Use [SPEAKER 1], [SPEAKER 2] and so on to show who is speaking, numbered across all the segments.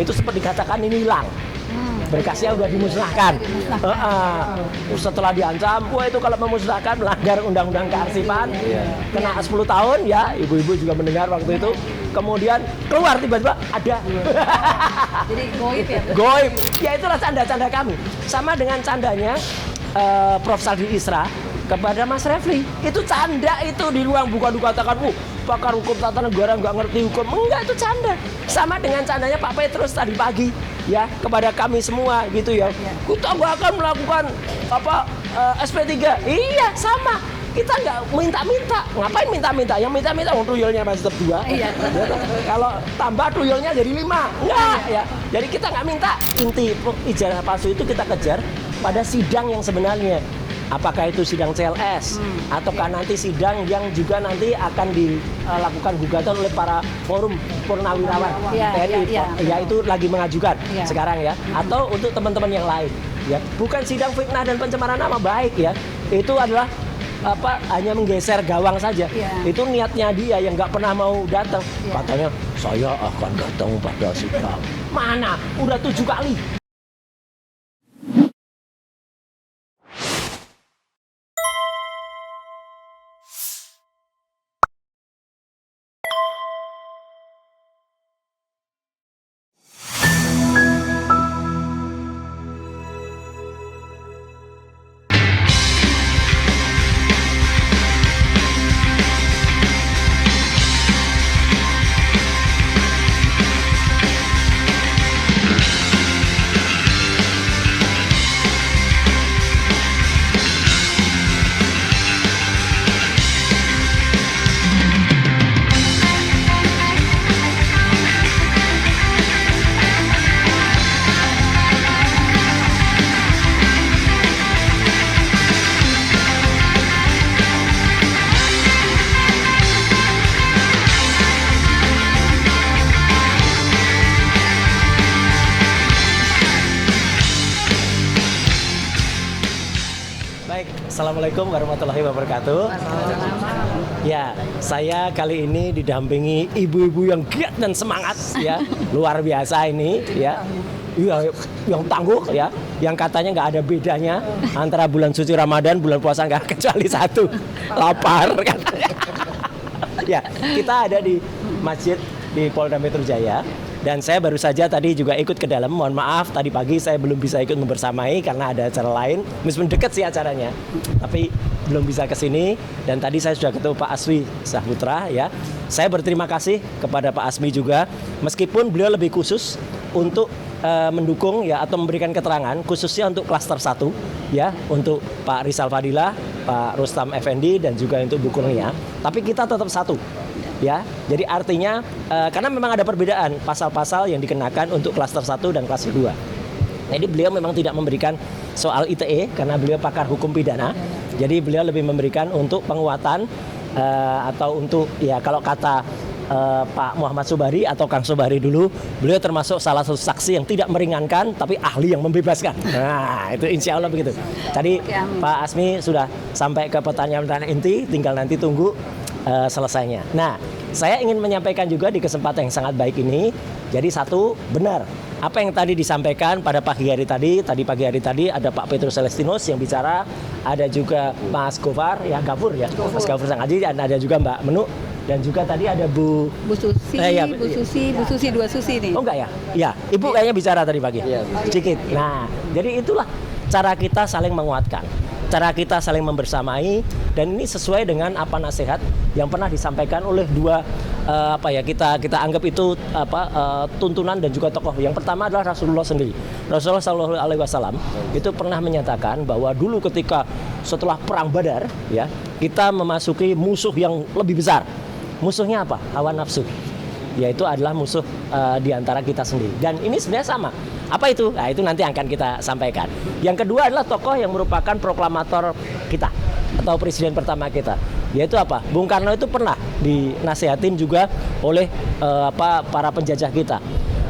[SPEAKER 1] itu sempat dikatakan ini hilang. Berkasnya udah dimusnahkan. Setelah diancam, wah itu kalau memusnahkan melanggar undang-undang kearsipan, kena 10 tahun ya. Ibu-ibu juga mendengar waktu itu. Kemudian keluar tiba-tiba ada.
[SPEAKER 2] Jadi goib ya?
[SPEAKER 1] Goib. Ya itulah canda-canda kami. Sama dengan candanya Prof. Saldi Isra kepada Mas Refli. Itu canda itu di ruang bukan dikatakan, pakar hukum tata negara nggak ngerti hukum. Enggak, itu canda. Sama dengan candanya Pak Petrus tadi pagi ya kepada kami semua gitu ya. Kita nggak akan melakukan SP3. Iya, sama. Kita nggak minta-minta. Ngapain minta-minta? Yang minta-minta tuyulnya masih tetap 2. Iya. Kalau tambah tuyulnya jadi 5. Enggak ya. Jadi kita nggak minta. Inti ijazah palsu itu kita kejar pada sidang yang sebenarnya. Apakah itu sidang CLS ataukah nanti sidang yang juga nanti akan dilakukan gugatan oleh para forum purnawirawan TNI, ya itu lagi mengajukan sekarang ya, atau untuk teman-teman yang lain ya, bukan sidang fitnah dan pencemaran nama baik ya, itu adalah hanya menggeser gawang saja. Itu niatnya dia yang nggak pernah mau datang. Katanya saya akan datang pada sidang. Mana? Udah 7 kali. Assalamualaikum warahmatullahi wabarakatuh. Ya, saya kali ini didampingi ibu-ibu yang giat dan semangat ya, luar biasa ini ya. Iya, yang tangguh ya, yang katanya nggak ada bedanya antara bulan suci Ramadan, bulan puasa nggak kecuali satu, lapar katanya. Ya, kita ada di masjid di Polda Metro Jaya. Dan saya baru saja tadi juga ikut ke dalam. Mohon maaf tadi pagi saya belum bisa ikut membersamai karena ada acara lain. Meskipun dekat sih acaranya, tapi belum bisa ke sini. Dan tadi saya sudah ketemu Pak Asmi Sahputra ya. Saya berterima kasih kepada Pak Asmi juga, meskipun beliau lebih khusus untuk mendukung ya atau memberikan keterangan khususnya untuk klaster 1 ya, untuk Pak Rizal Fadilah, Pak Rustam Effendi dan juga untuk Bu Kurnia. Tapi kita tetap satu. Ya, jadi artinya karena memang ada perbedaan pasal-pasal yang dikenakan untuk klaster 1 dan klaster 2. Jadi beliau memang tidak memberikan soal ITE karena beliau pakar hukum pidana. Jadi beliau lebih memberikan untuk penguatan atau untuk ya kalau kata Pak Muhammad Sobari atau Kang Sobari dulu, beliau termasuk salah satu saksi yang tidak meringankan tapi ahli yang membebaskan. Nah, itu insya Allah begitu. Tadi Pak Asmi sudah sampai ke pertanyaan inti, tinggal nanti tunggu selesainya. Nah, saya ingin menyampaikan juga di kesempatan yang sangat baik ini. Jadi satu, benar apa yang tadi disampaikan pada pagi hari tadi pagi hari tadi ada Pak Petrus Celestinus yang bicara, ada juga Mas Gofar ya, Mas Gafur Sangaji, dan ada juga Mbak Menu, dan juga tadi ada Bu Susi, Bu Susi 2 Susi nih. Oh enggak ya? Ya, Ibu kayaknya bicara tadi pagi. Sedikit. Nah, jadi itulah cara kita saling menguatkan. Cara kita saling membersamai, dan ini sesuai dengan apa nasihat yang pernah disampaikan oleh dua kita anggap itu tuntunan dan juga tokoh. Yang pertama adalah Rasulullah sendiri. Rasulullah Shallallahu Alaihi Wasallam itu pernah menyatakan bahwa dulu ketika setelah perang Badar ya, kita memasuki musuh yang lebih besar. Musuhnya apa? Hawa nafsu. Yaitu adalah musuh di antara kita sendiri. Dan ini sebenarnya sama. Apa itu? Nah, itu nanti akan kita sampaikan. Yang kedua adalah tokoh yang merupakan proklamator kita atau presiden pertama kita. Yaitu apa? Bung Karno itu pernah dinasihatin juga oleh para penjajah kita.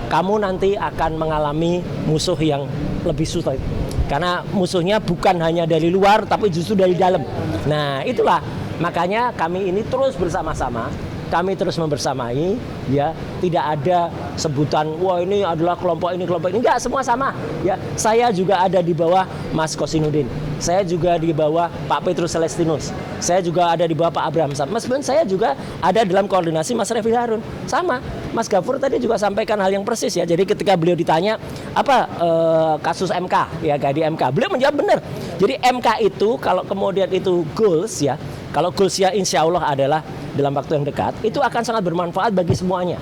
[SPEAKER 1] Kamu nanti akan mengalami musuh yang lebih sulit. Karena musuhnya bukan hanya dari luar tapi justru dari dalam. Nah, itulah makanya kami ini terus bersama-sama kami terus membersamai, ya. Tidak ada sebutan, wah ini adalah kelompok ini, enggak, semua sama, ya. Saya juga ada di bawah Mas Kosinudin, saya juga di bawah Pak Petrus Celestinus, saya juga ada di bawah Pak Abraham Sam. Meskipun saya juga ada dalam koordinasi Mas Refli Harun, sama. Mas Gafur tadi juga sampaikan hal yang persis, ya. Jadi ketika beliau ditanya apa kasus MK, ya, di MK, beliau menjawab benar. Jadi MK itu kalau kemudian itu goals, ya, kalau goalsnya insya Allah adalah dalam waktu yang dekat, itu akan sangat bermanfaat bagi semuanya.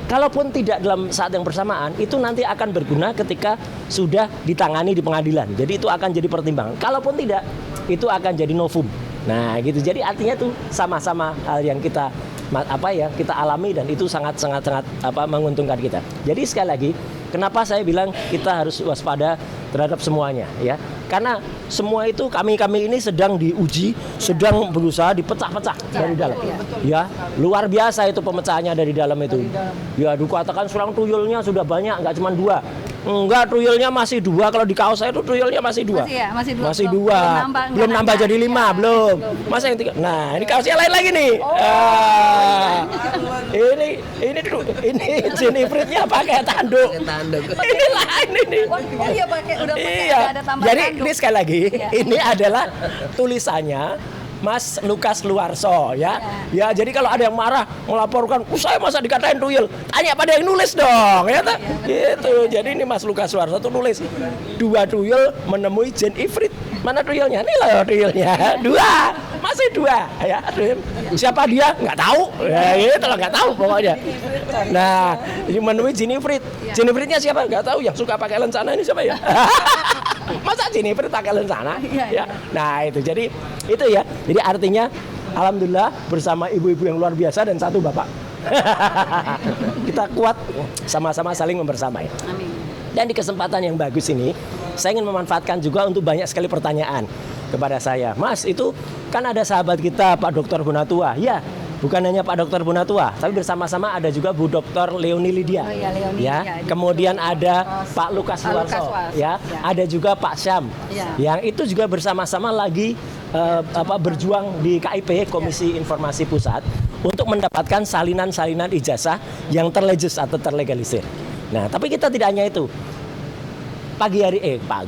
[SPEAKER 1] Kalaupun tidak dalam saat yang bersamaan, itu nanti akan berguna ketika sudah ditangani di pengadilan. Jadi itu akan jadi pertimbangan. Kalaupun tidak, itu akan jadi novum. Nah, gitu. Jadi artinya tuh sama-sama hal yang kita kita alami, dan itu sangat menguntungkan kita. Jadi sekali lagi, kenapa saya bilang kita harus waspada terhadap semuanya, ya? Karena semua itu kami ini sedang diuji, sedang berusaha dipecah-pecah dari dalam. Ya, luar biasa itu pemecahannya dari dalam itu. Ya, dikatakan seorang tuyulnya sudah banyak, nggak cuma 2. Enggak, tuyulnya masih 2. Kalau di kaos saya itu tuyulnya masih 2. Masih 2. Belum nambah jadi 5, belum. Masa yang 3. Nah, ini kaosnya lain lagi nih. Ini Jenifritnya pakai tanduk. Ini lain ini.
[SPEAKER 2] Oh iya, pakai udah pakai,
[SPEAKER 1] Iya.
[SPEAKER 2] ada tambahan
[SPEAKER 1] Jadi
[SPEAKER 2] tanduk.
[SPEAKER 1] ini sekali lagi, ini adalah tulisannya Mas Lukas Luarso, ya. Ya, jadi kalau ada yang marah melaporkan, saya masa dikatain tuyul, tanya pada yang nulis dong, ya tak? Gitu. Jadi ini Mas Lukas Luarso tuh nulis 2 tuyul menemui Jen Ifrit. Mana tuyulnya? Ini loh tuyulnya. 2, masih 2, ya. Siapa dia? Nggak tahu. Ya, itu lah, nggak tahu pokoknya. Nah, ini menemui Jen Ifrit. Jen Ifritnya siapa? Nggak tahu. Yang suka pakai lencana ini siapa ya? Masa Jennifer pakai lencana? Ya. Nah, itu. Jadi itu, ya. Jadi artinya alhamdulillah bersama ibu-ibu yang luar biasa dan 1 bapak. Kita kuat, sama-sama saling membersamai.
[SPEAKER 2] Amin.
[SPEAKER 1] Dan di kesempatan yang bagus ini, saya ingin memanfaatkan juga untuk banyak sekali pertanyaan kepada saya. Mas, itu kan ada sahabat kita Pak Dr. Bonatua. Ya, bukan hanya Pak Dr. Bonatua, tapi bersama-sama ada juga Bu Dr. Leoni Lydia.
[SPEAKER 2] Oh iya, Leoni,
[SPEAKER 1] ya.
[SPEAKER 2] ya.
[SPEAKER 1] Kemudian ada Pak Lukas Luarso, ya. Ada juga Pak Syam.
[SPEAKER 2] Ya.
[SPEAKER 1] Yang itu juga bersama-sama lagi berjuang di KIP, Komisi Informasi Pusat, untuk mendapatkan salinan-salinan ijazah yang terlegis atau terlegalisir. Nah, tapi kita tidak hanya itu.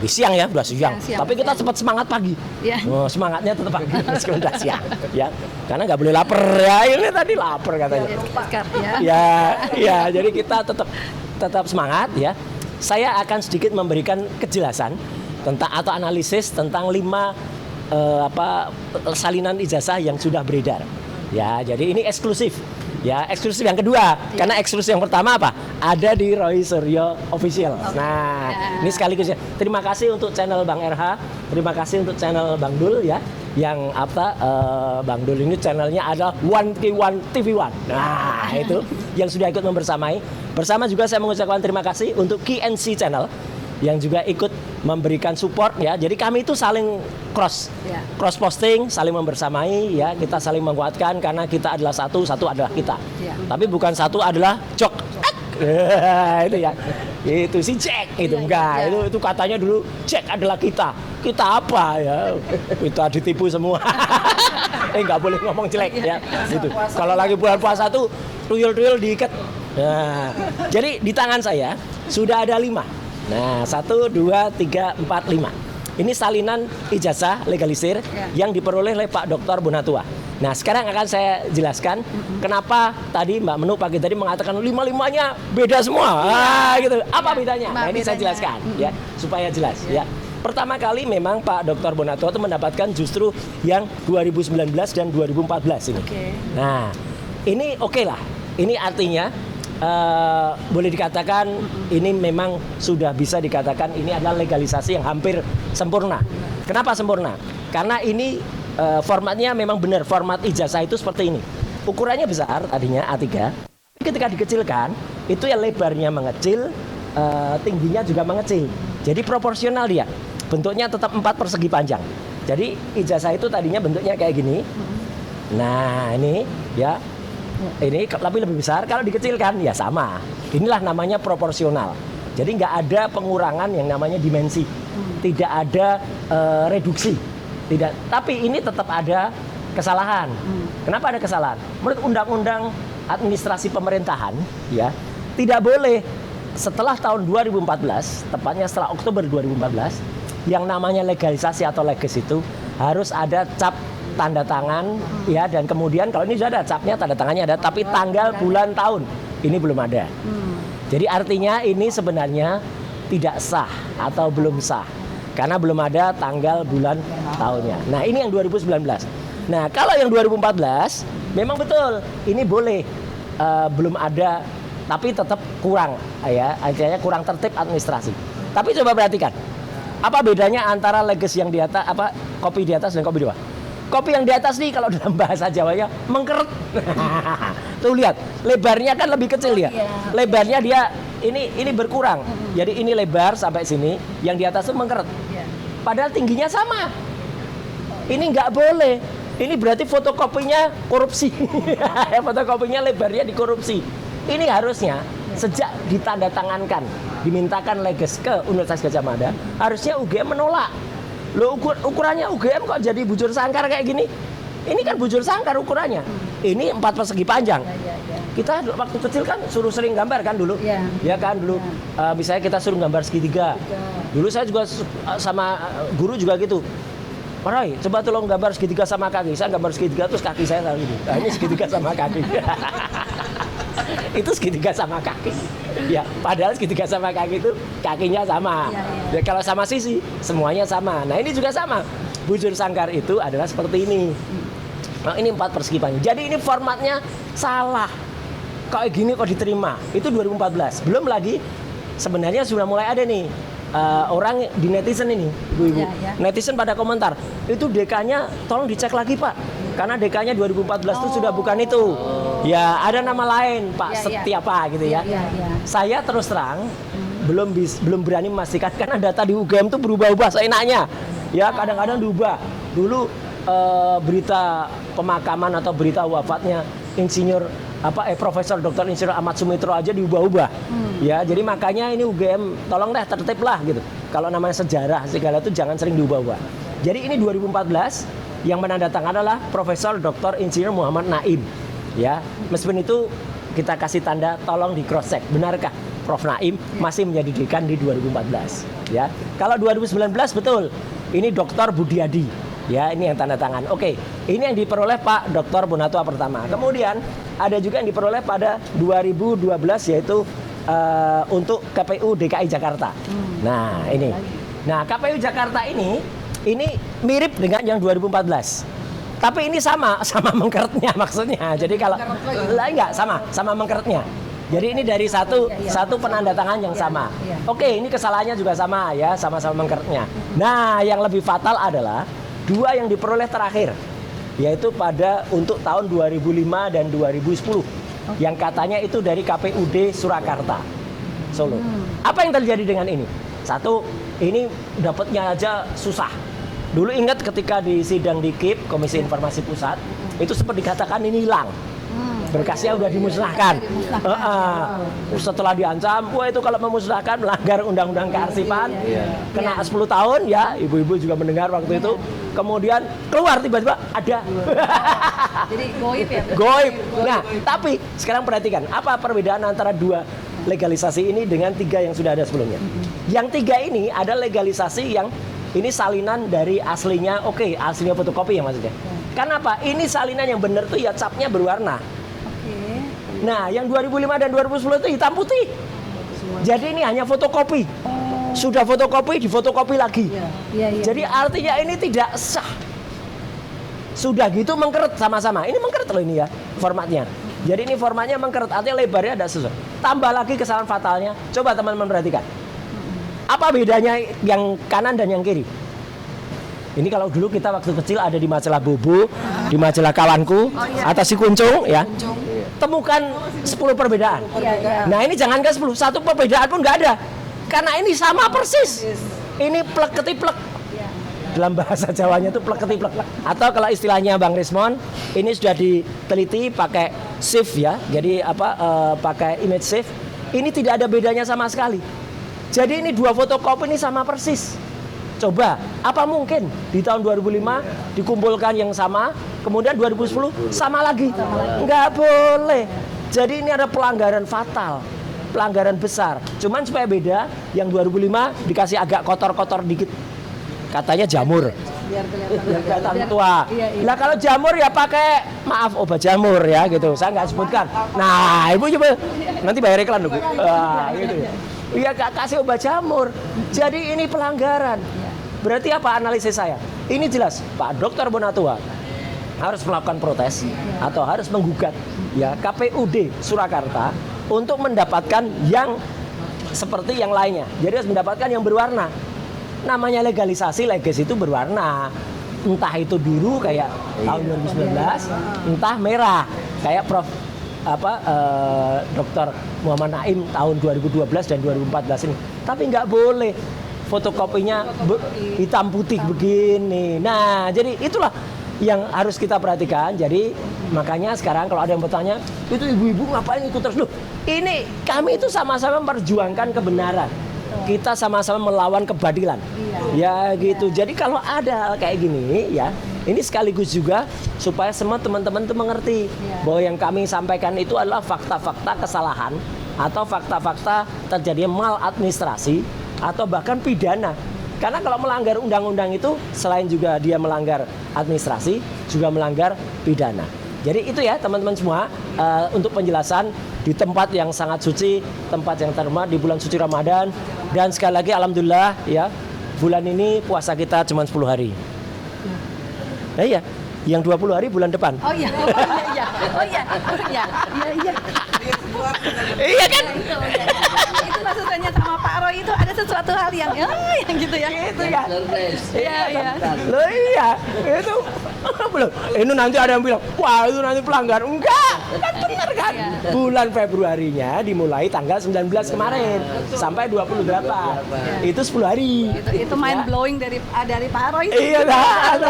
[SPEAKER 1] Siang ya, udah siang. Tapi kita cepat semangat pagi.
[SPEAKER 2] Ya.
[SPEAKER 1] Oh, semangatnya tetap pagi, meskipun udah siang, ya. Karena nggak boleh lapar ya. Ini tadi lapar katanya. Ya, jadi kita tetap semangat, ya. Saya akan sedikit memberikan kejelasan tentang atau analisis tentang 5 salinan ijazah yang sudah beredar. Ya, jadi ini eksklusif. Ya, eksklusif yang kedua, karena eksklusif yang pertama apa? Ada di Roy Suryo Official. Nah, ini sekaligus ya. Terima kasih untuk channel Bang RH, terima kasih untuk channel Bang Dul, ya. Yang Bang Dul ini channelnya adalah One TV One. Nah, itu yang sudah ikut membersamai. Bersama juga saya mengucapkan terima kasih untuk KNC Channel yang juga ikut memberikan support, ya. Jadi kami itu saling cross posting, saling membersamai, ya. Kita saling menguatkan karena kita adalah satu adalah kita. Ya. Tapi bukan satu adalah Jok. Itu ya. Itu si Jack itu enggak. Itu katanya dulu Jack adalah kita. Kita apa ya? Kita ditipu semua. Enggak boleh ngomong jelek, ya. Gitu. Kalau lagi bulan puasa tuh tuyul-tuyul diikat. Nah, jadi di tangan saya sudah ada 5. Nah, 1, 2, 3, 4, 5. Ini salinan ijazah legalisir yang diperoleh oleh Pak Dr. Bonatua. Nah, sekarang akan saya jelaskan kenapa tadi Mbak Menu pagi tadi mengatakan 5-5-nya beda semua. Gitu. Apa bedanya? Nah, ini saya jelaskan, ya, supaya jelas, ya. Pertama kali memang Pak Dr. Bonatua itu mendapatkan justru yang 2019 dan 2014 ini. Nah, ini oke lah. Ini artinya boleh dikatakan ini memang sudah bisa dikatakan ini adalah legalisasi yang hampir sempurna. Kenapa sempurna? Karena ini formatnya memang benar, format ijazah itu seperti ini. Ukurannya besar tadinya A3. Ketika dikecilkan, itu yang lebarnya mengecil, tingginya juga mengecil. Jadi proporsional dia. Bentuknya tetap 4 persegi panjang. Jadi ijazah itu tadinya bentuknya kayak gini. Nah, ini ya. Ini tapi lebih besar, kalau dikecilkan ya sama. Inilah namanya proporsional. Jadi nggak ada pengurangan yang namanya dimensi, tidak ada reduksi, tidak. Tapi ini tetap ada kesalahan. Kenapa ada kesalahan? Menurut Undang-Undang Administrasi Pemerintahan, ya, tidak boleh setelah tahun 2014, tepatnya setelah Oktober 2014, yang namanya legalisasi atau leges itu harus ada cap tanda tangan, ya, dan kemudian kalau ini sudah ada capnya, tanda tangannya ada, tapi tanggal, bulan, tahun ini belum ada. Jadi artinya ini sebenarnya tidak sah atau belum sah karena belum ada tanggal, bulan, tahunnya. Nah, ini yang 2019. Nah, kalau yang 2014 memang betul ini boleh, belum ada, tapi tetap kurang, ya, artinya kurang tertib administrasi. Tapi coba perhatikan, apa bedanya antara leges yang di atas, kopi di atas dan kopi di bawah? Kopi yang di atas nih kalau dalam bahasa Jawanya mengkeret. Tuh lihat, lebarnya kan lebih kecil ya. Lebarnya dia ini berkurang. Jadi ini lebar sampai sini, yang di atas tuh mengkeret. Padahal tingginya sama. Ini nggak boleh. Ini berarti fotokopinya korupsi. Fotokopinya lebarnya dikorupsi. Ini harusnya sejak ditandatangankan, dimintakan leges ke Universitas Gadjah Mada, harusnya UGM menolak. Loh, ukurannya UGM kok jadi bujur sangkar kayak gini? Ini kan bujur sangkar ukurannya. Ini 4 persegi panjang. Kita waktu kecil kan suruh sering gambar kan dulu. Ya kan dulu. Misalnya kita suruh gambar segitiga. Dulu saya juga sama guru juga gitu. Pak Roy, coba tolong gambar segitiga sama kaki. Saya gambar segitiga terus kaki saya gitu. Nah, ini segitiga sama kaki. Itu segitiga sama kaki. Ya, padahal segitiga sama kaki itu kakinya sama. Ya, kalau sama sisi semuanya sama. Nah, ini juga sama. Bujur sangkar itu adalah seperti ini. Nah, ini 4 persegi panjang. Jadi ini formatnya salah. Kayak gini kok diterima. Itu 2014. Belum lagi sebenarnya sudah mulai ada nih orang di netizen ini, ibu-ibu. Netizen pada komentar, itu DK-nya tolong dicek lagi, Pak. Karena DK-nya 2014 itu sudah bukan itu. Ya, ada nama lain, Pak Setiapa gitu ya. Saya terus terang belum berani memastikan karena data di UGM itu berubah-ubah seenaknya. Ya, kadang-kadang diubah. Dulu berita pemakaman atau berita wafatnya insinyur Profesor Dr. Insinyur Ahmad Sumitro aja diubah-ubah. Ya, jadi makanya ini UGM tolong deh tertib lah gitu. Kalau namanya sejarah segala itu jangan sering diubah-ubah. Jadi ini 2014 yang menandatangani adalah Profesor Dr. Insinyur Muhammad Naim. Ya, meskipun itu kita kasih tanda tolong di cross check. Benarkah Prof Naim masih menjadi dekan di 2014? Ya. Kalau 2019 betul. Ini Dr. Budiadi. Ya, ini yang tanda tangan. Oke, ini yang diperoleh Pak Dr. Bonatua pertama. Kemudian ada juga yang diperoleh pada 2012 yaitu untuk KPU DKI Jakarta. Nah, ini. Nah, KPU Jakarta ini mirip dengan yang 2014. Tapi ini sama mengkeretnya maksudnya. Jadi kalau enggak sama mengkeretnya. Jadi ini dari satu penandatangan yang sama. Oke, ini kesalahannya juga sama ya, sama-sama mengkeretnya. Nah, yang lebih fatal adalah 2 yang diperoleh terakhir, yaitu untuk tahun 2005 dan 2010, yang katanya itu dari KPUD Surakarta, Solo. Apa yang terjadi dengan ini? Satu, ini dapatnya aja susah. Dulu ingat ketika di sidang di KIP, Komisi Informasi Pusat, itu sempat dikatakan ini hilang. Berkasnya udah dimusnahkan. Setelah diancam, wah itu kalau memusnahkan melanggar undang-undang kearsipan, kena 10 tahun ya. Ibu-ibu juga mendengar waktu itu. Kemudian keluar tiba-tiba ada.
[SPEAKER 2] Jadi goib ya?
[SPEAKER 1] Goib. Nah, tapi sekarang perhatikan apa perbedaan antara 2 legalisasi ini dengan 3 yang sudah ada sebelumnya. Yang 3 ini ada legalisasi yang ini salinan dari aslinya, aslinya fotokopi ya maksudnya. Kenapa? Ini salinan yang benar tuh ya capnya berwarna. Nah, yang 2005 dan 2010 itu hitam putih. Jadi ini hanya fotokopi. Sudah fotokopi, difotokopi lagi. Jadi artinya ini tidak sah. Sudah gitu mengkeret sama-sama. Ini mengkeret loh ini ya formatnya. Jadi ini formatnya mengkeret, artinya lebarnya ada sesuai. Tambah lagi kesalahan fatalnya. Coba teman-teman perhatikan. Apa bedanya yang kanan dan yang kiri? Ini kalau dulu kita waktu kecil ada di majalah Bobo, di majalah Kawanku, atau si Kuncung ya. Temukan 10 perbedaan. Nah, ini jangan ke 10, 1 perbedaan pun nggak ada. Karena ini sama persis. Ini plek ketiplek. Dalam bahasa Jawanya itu plek ketiplek. Atau kalau istilahnya Bang Rismon, ini sudah diteliti pakai shift ya. Jadi pakai image shift. Ini tidak ada bedanya sama sekali. Jadi ini 2 fotokopi ini sama persis. Coba, apa mungkin di tahun 2005 dikumpulkan yang sama, Kemudian 2010 sama lagi. Nggak boleh. Jadi ini ada pelanggaran fatal, pelanggaran besar. Cuman supaya beda, yang 2005 dikasih agak kotor-kotor dikit. Katanya jamur.
[SPEAKER 2] Biar
[SPEAKER 1] Kelihatan tua.
[SPEAKER 2] Iya.
[SPEAKER 1] Nah kalau jamur ya pakai obat jamur ya gitu. Saya nggak sebutkan. Nah ibu coba nanti bayar iklan dulu. Gitu. Iya kasih obat jamur. Jadi ini pelanggaran. Berarti apa analisis saya? Ini jelas Pak Dr. Bonatua harus melakukan protes atau harus menggugat ya KPUD Surakarta untuk mendapatkan yang seperti yang lainnya. Jadi harus mendapatkan yang berwarna. Namanya legalisasi, legis itu berwarna. Entah itu biru kayak tahun 2019, entah merah kayak Dr. Muhammad Naim tahun 2012 dan 2014 ini. Tapi nggak boleh fotokopinya hitam putih begini. Nah, jadi itulah yang harus kita perhatikan. Jadi makanya sekarang kalau ada yang bertanya, itu ibu-ibu ngapain ikut terus? Loh, ini kami itu sama-sama memperjuangkan kebenaran. Kita sama-sama melawan kebatilan. Ya gitu. Jadi kalau ada kayak gini ya, ini sekaligus juga supaya semua teman-teman itu mengerti bahwa yang kami sampaikan itu adalah fakta-fakta kesalahan atau fakta-fakta terjadinya maladministrasi atau bahkan pidana. Karena kalau melanggar undang-undang itu selain juga dia melanggar administrasi, juga melanggar pidana. Jadi itu ya teman-teman semua untuk penjelasan di tempat yang sangat suci, tempat yang terhormat di bulan suci Ramadan. Dan sekali lagi alhamdulillah ya, bulan ini puasa kita cuma 10 hari. Nah iya, yang 20 hari bulan depan.
[SPEAKER 2] Oh iya.
[SPEAKER 1] Iya kan?
[SPEAKER 2] Itu maksudnya sama Pak Roy itu ada sesuatu hal yang gitu ya.
[SPEAKER 1] Itu ya.
[SPEAKER 2] Iya.
[SPEAKER 1] Loh iya, itu belum. Ini nanti ada yang bilang, wah itu nanti pelanggar. Enggak, kan benar kan? Bulan Februarinya dimulai tanggal 19 kemarin sampai 28. Itu 10 hari.
[SPEAKER 2] Itu mind blowing dari Pak Roy.
[SPEAKER 1] Iya nah.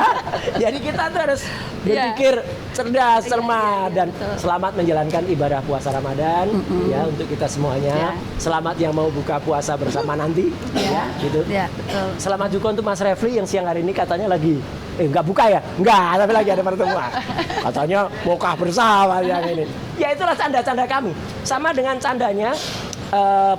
[SPEAKER 1] Jadi kita tuh harus berpikir cerdas, cermat dan selamat menjalankan ibadah puasa Ramadan ya untuk kita semuanya. Selamat yang mau buka puasa bersama nanti ya gitu.
[SPEAKER 2] Ya, betul.
[SPEAKER 1] Selamat juga untuk Mas Refli yang siang hari ini katanya lagi nggak buka ya? Nggak, tapi lagi ada pertemuan. Katanya mau kah bersama yang ini. Ya itulah canda-canda kami. Sama dengan candanya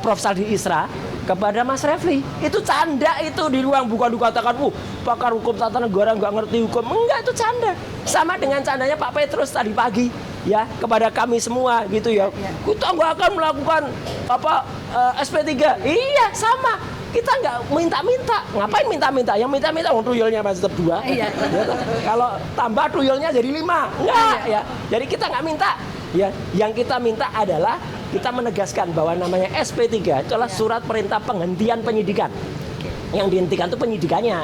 [SPEAKER 1] Prof. Saldi Isra kepada Mas Refli. Itu canda itu di ruang bukan dikatakan, pakar hukum tata negara nggak ngerti hukum. Enggak, itu canda. Sama dengan candanya Pak Petrus tadi pagi ya kepada kami semua gitu ya. Kita nggak akan melakukan SP3. Iya, sama. Kita nggak minta-minta. Ngapain minta-minta? Yang minta-minta tuyulnya masih tetap 2.
[SPEAKER 2] Iya.
[SPEAKER 1] Kalau tambah tuyulnya jadi 5. Enggak ya. Jadi kita nggak minta. Ya, yang kita minta adalah kita menegaskan bahwa namanya SP3 itu adalah surat perintah penghentian penyidikan. Yang dihentikan itu penyidikannya.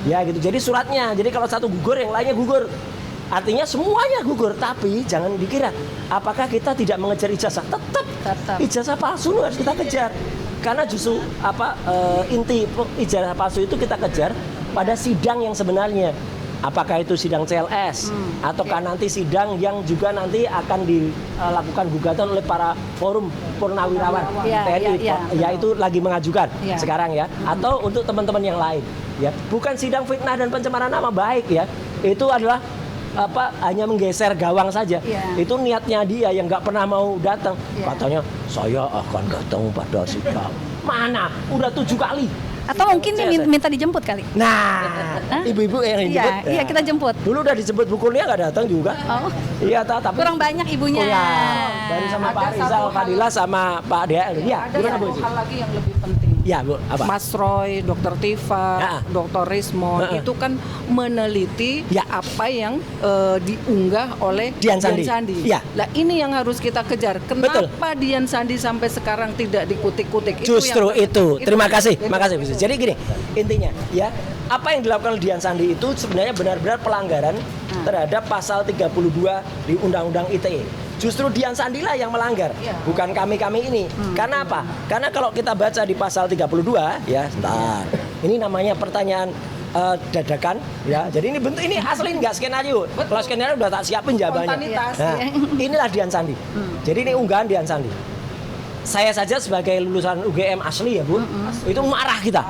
[SPEAKER 1] Ya gitu. Jadi suratnya. Jadi kalau satu gugur yang lainnya gugur. Artinya semuanya gugur, tapi jangan dikira apakah kita tidak mengejar ijazah. Tetap. Ijazah palsu harus kita kejar. Karena justru inti ijazah palsu itu kita kejar pada sidang yang sebenarnya. Apakah itu sidang CLS ataukah nanti sidang yang juga nanti akan dilakukan gugatan oleh para forum purnawirawan TNI ya itu lagi mengajukan sekarang ya, atau untuk teman-teman yang lain ya, bukan sidang fitnah dan pencemaran nama baik ya, itu adalah hanya menggeser gawang saja. Itu niatnya dia yang nggak pernah mau datang. Katanya saya akan datang pada sidang. Mana? Udah 7 kali.
[SPEAKER 2] Atau mungkin minta dijemput kali.
[SPEAKER 1] Nah, ibu-ibu yang jemput.
[SPEAKER 2] Iya, kita jemput.
[SPEAKER 1] Dulu udah dijemput bukulnya nggak datang juga.
[SPEAKER 2] Oh.
[SPEAKER 1] Iya, tapi
[SPEAKER 2] kurang banyak ibunya.
[SPEAKER 1] Baru sama Pak Rizal, Fadila sama Pak Dea. Iya,
[SPEAKER 3] ada satu hal lagi yang lebih penting.
[SPEAKER 1] Ya, Bu, apa?
[SPEAKER 3] Mas Roy, Dr. Tifa, Dr. Rismon itu kan meneliti apa yang diunggah oleh Dian Sandi.
[SPEAKER 1] Ya.
[SPEAKER 3] Nah, ini yang harus kita kejar. Kenapa Dian Sandi sampai sekarang tidak dikutik-kutik?
[SPEAKER 1] Justru itu. Terima kasih. Makasih, Bu. Jadi gini, intinya ya, apa yang dilakukan oleh Dian Sandi itu sebenarnya benar-benar pelanggaran terhadap pasal 32 di Undang-Undang ITE. Justru Dian Sandi lah yang melanggar, bukan kami-kami ini. Karena apa? Karena kalau kita baca di pasal 32 ya, sebentar. Ini namanya pertanyaan dadakan ya. Jadi ini bentuk ini asli nggak skenario. Kalau skenario udah tak siapin jawabannya. Nah, inilah Dian Sandi. Jadi ini unggahan Dian Sandi. Saya saja sebagai lulusan UGM asli ya Bu, itu marah kita.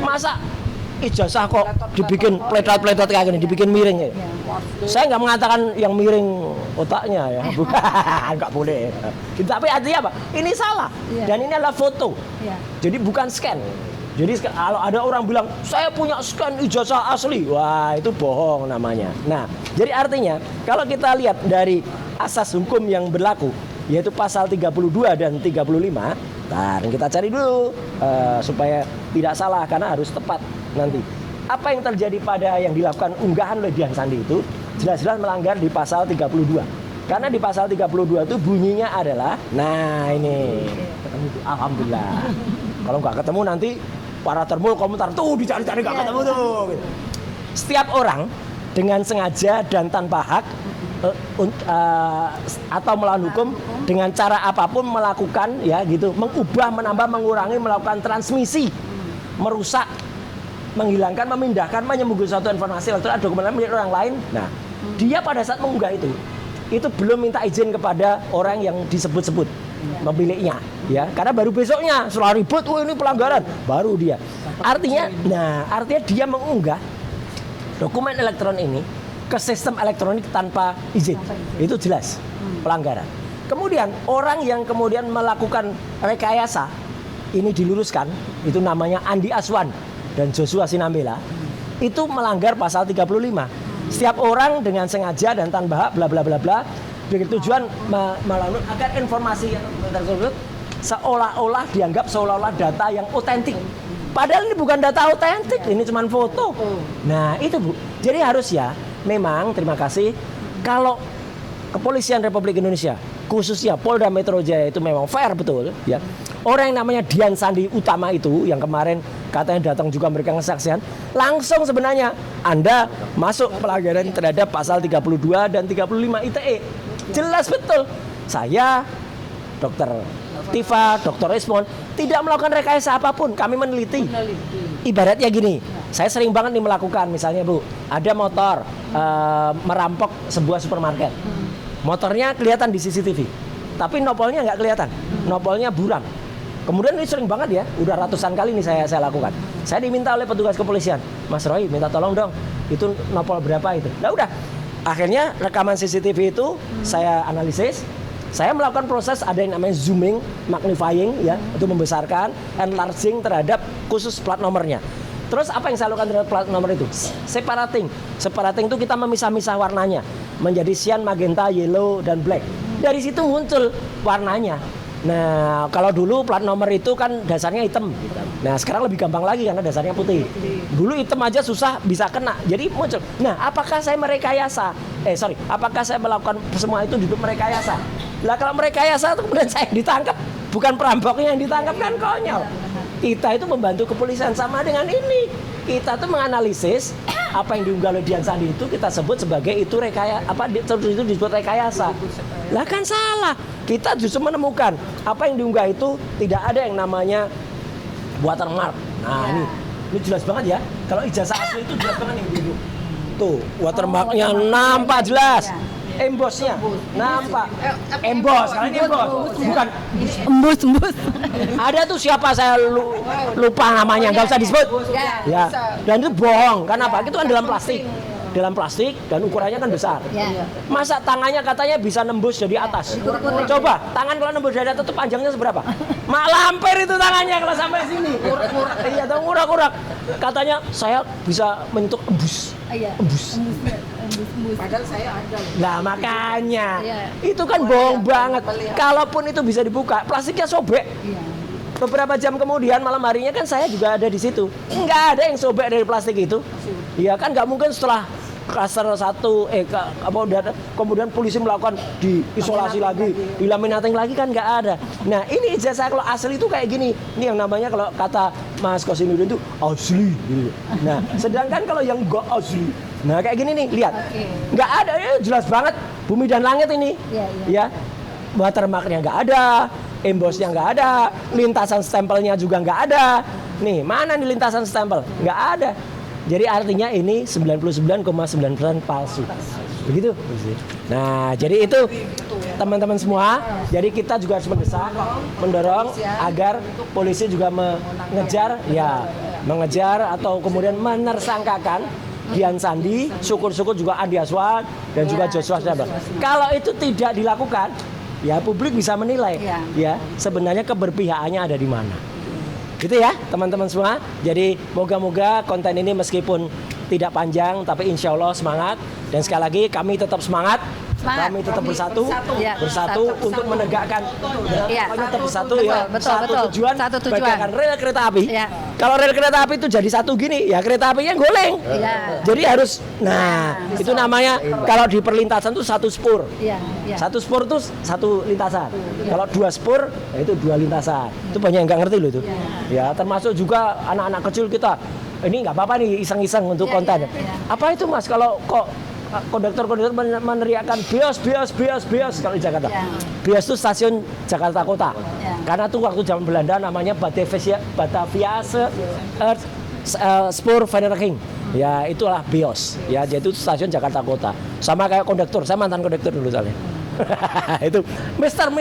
[SPEAKER 1] Masa ijazah kok dibikin pletot-pletot kayak gini, dibikin miring ya. Saya nggak mengatakan yang miring otaknya ya, bukan, nggak boleh. Tapi artinya apa? Ini salah dan ini adalah foto. Jadi bukan scan. Jadi kalau ada orang bilang saya punya scan ijazah asli, wah itu bohong namanya. Nah, jadi artinya kalau kita lihat dari asas hukum yang berlaku, yaitu pasal 32 dan 35, nah kita cari dulu supaya tidak salah karena harus tepat nanti. Apa yang terjadi pada yang dilakukan unggahan oleh Dian Sandi itu jelas-jelas melanggar di pasal 32. Karena di pasal 32 itu bunyinya adalah, nah ini ketemu tuh, alhamdulillah. Kalau nggak ketemu nanti para termul komentar tuh dicari-cari nggak ketemu tuh. Setiap orang dengan sengaja dan tanpa hak atau melawan hukum dengan cara apapun melakukan ya gitu, mengubah, menambah, mengurangi, melakukan transmisi, merusak, menghilangkan, memindahkan, menyembunyikan suatu informasi elektronik dokumen milik orang lain. Nah, dia pada saat mengunggah itu belum minta izin kepada orang yang disebut-sebut pemiliknya ya, karena baru besoknya setelah ribut, ini pelanggaran, baru dia. Artinya dia mengunggah dokumen elektronik ini ke sistem elektronik tanpa izin. Itu jelas pelanggaran. Kemudian orang yang kemudian melakukan rekayasa ini diluruskan, itu namanya Andi Aswan dan Joshua Sinambela, itu melanggar pasal 35. Setiap orang dengan sengaja dan tanpa hak bla bla bla bla bertujuan melakukan agar informasi yang tersebut seolah-olah dianggap seolah-olah data yang otentik. Padahal ini bukan data otentik, ini cuma foto. Nah itu Bu, jadi harus ya memang terima kasih kalau Kepolisian Republik Indonesia khususnya Polda Metro Jaya itu memang fair betul ya. Orang yang namanya Dian Sandi Utama itu yang kemarin katanya datang juga memberikan kesaksian, langsung sebenarnya Anda masuk pelanggaran terhadap pasal 32 dan 35 ITE. Jelas betul. Saya, Dokter Tifa, Dokter Resmond tidak melakukan rekayasa apapun. Kami meneliti. Ibaratnya gini, saya sering banget nih melakukan, misalnya Bu, ada motor merampok sebuah supermarket. Motornya kelihatan di CCTV, tapi nopolnya nggak kelihatan. Nopolnya buram. Kemudian ini sering banget ya, udah ratusan kali nih saya lakukan. Saya diminta oleh petugas kepolisian, Mas Roy, minta tolong dong, itu nopol berapa itu. Nah udah, akhirnya rekaman CCTV itu saya analisis. Saya melakukan proses ada yang namanya zooming, magnifying ya, itu membesarkan, enlarging terhadap khusus plat nomornya. Terus apa yang saya lakukan terhadap plat nomor itu? Separating. Separating itu kita memisah-misah warnanya menjadi cyan, magenta, yellow dan black. Dari situ muncul warnanya. Nah, kalau dulu plat nomor itu kan dasarnya hitam. Nah, sekarang lebih gampang lagi karena dasarnya putih. Dulu hitam aja susah bisa kena. Jadi muncul. Nah, apakah saya merekayasa? Apakah saya melakukan semua itu untuk merekayasa? Lah kalau merekayasa itu kemudian saya ditangkap, bukan perampoknya yang ditangkap, kan konyol. Kita itu membantu kepolisian sama dengan ini. Kita tuh menganalisis apa yang diunggah oleh Dian Sandi itu kita sebut sebagai itu itu disebut rekayasa. Lah kan salah. Kita justru menemukan apa yang diunggah itu tidak ada yang namanya watermark. Nah, ini jelas banget ya. Kalau ijazah asli itu jelas banget nih Bu. Tuh, watermarknya nampak jelas. Embosnya nampak. Embos, kalian embos. Bukan
[SPEAKER 2] Embus.
[SPEAKER 1] ada tuh siapa saya lupa namanya, nggak usah disebut. Ya. Dan itu bohong. Karena apa? Itu kan dalam plastik dan ukurannya kan besar. Masa tangannya katanya bisa nembus dari atas? Coba tangan kalau nembus dari atas itu panjangnya seberapa? Mak lampir itu tangannya kalau sampai sini. Iya, tahu ngurak-ngurak. Katanya saya bisa menyentuh embus.
[SPEAKER 3] Padahal saya ada.
[SPEAKER 1] Nah makanya itu kan bohong banget. Kalaupun itu bisa dibuka, plastiknya sobek. Beberapa jam kemudian malam harinya kan saya juga ada di situ. Nggak ada yang sobek dari plastik itu. Iya kan nggak mungkin setelah klaster 1 kemudian polisi melakukan diisolasi lagi, dilaminating lagi, kan nggak ada. Nah ini ijazah kalau asli itu kayak gini. Ini yang namanya kalau kata Mas Kosinuddin itu asli. Nah sedangkan kalau yang nggak asli, nah kayak gini nih, lihat, nggak ada, ya jelas banget bumi dan langit ini. Ya watermarknya nggak ada, embosnya nggak ada, lintasan stempelnya juga nggak ada. Nih mana nih lintasan stempel? Nggak ada. Jadi artinya ini 99,9% palsu. Begitu. Nah, jadi itu teman-teman semua. Jadi kita juga harus mendesak, mendorong agar polisi juga mengejar atau kemudian menersangkakan Dian Sandi, syukur-syukur juga Andi Aswan dan juga Joshua Sabda. Kalau itu tidak dilakukan, ya publik bisa menilai ya sebenarnya keberpihakannya ada di mana. Gitu ya teman-teman semua. Jadi moga-moga konten ini meskipun tidak panjang tapi insya Allah semangat. Dan sekali lagi kami tetap semangat. Kami tetap bersatu untuk menegakkan tetap bersatu satu tujuan bagaikan rel kereta api. Kalau rel kereta api itu jadi satu gini ya kereta apinya goleng. Jadi harus itu namanya kalau di perlintasan itu satu spur. Satu spur itu satu lintasan. Kalau dua spur ya itu dua lintasan. Itu banyak yang nggak ngerti loh itu. Ya termasuk juga anak-anak kecil kita. Ini nggak apa-apa nih iseng-iseng untuk konten. Apa itu Mas kalau kok konduktor meneriakkan bios kalau di Jakarta. Bios itu stasiun Jakarta Kota. Karena itu waktu zaman Belanda namanya Batavia Spoorvereniging. Ya itulah bios. Ya jadi itu stasiun Jakarta Kota. Sama kayak konduktor. Saya mantan konduktor dulu soalnya. Itu Master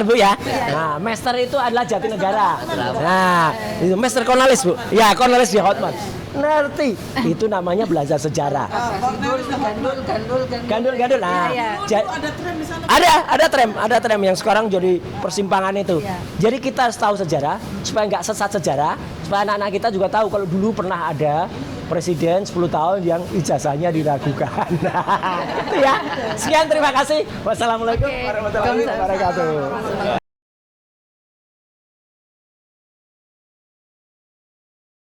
[SPEAKER 1] Bu ya. Nah, Master itu adalah Jatinegara. Nah, itu Master Cornelis Bu. Ya, Cornelis di Hotman. Ngerti. Itu namanya belajar sejarah. Gandul. Nah, ada tram yang sekarang jadi persimpangan itu. Jadi kita harus tahu sejarah supaya nggak sesat sejarah, supaya anak-anak kita juga tahu kalau dulu pernah ada presiden 10 tahun yang ijazahnya diragukan. Itu ya. Sekian terima kasih. Wassalamualaikum warahmatullahi wabarakatuh.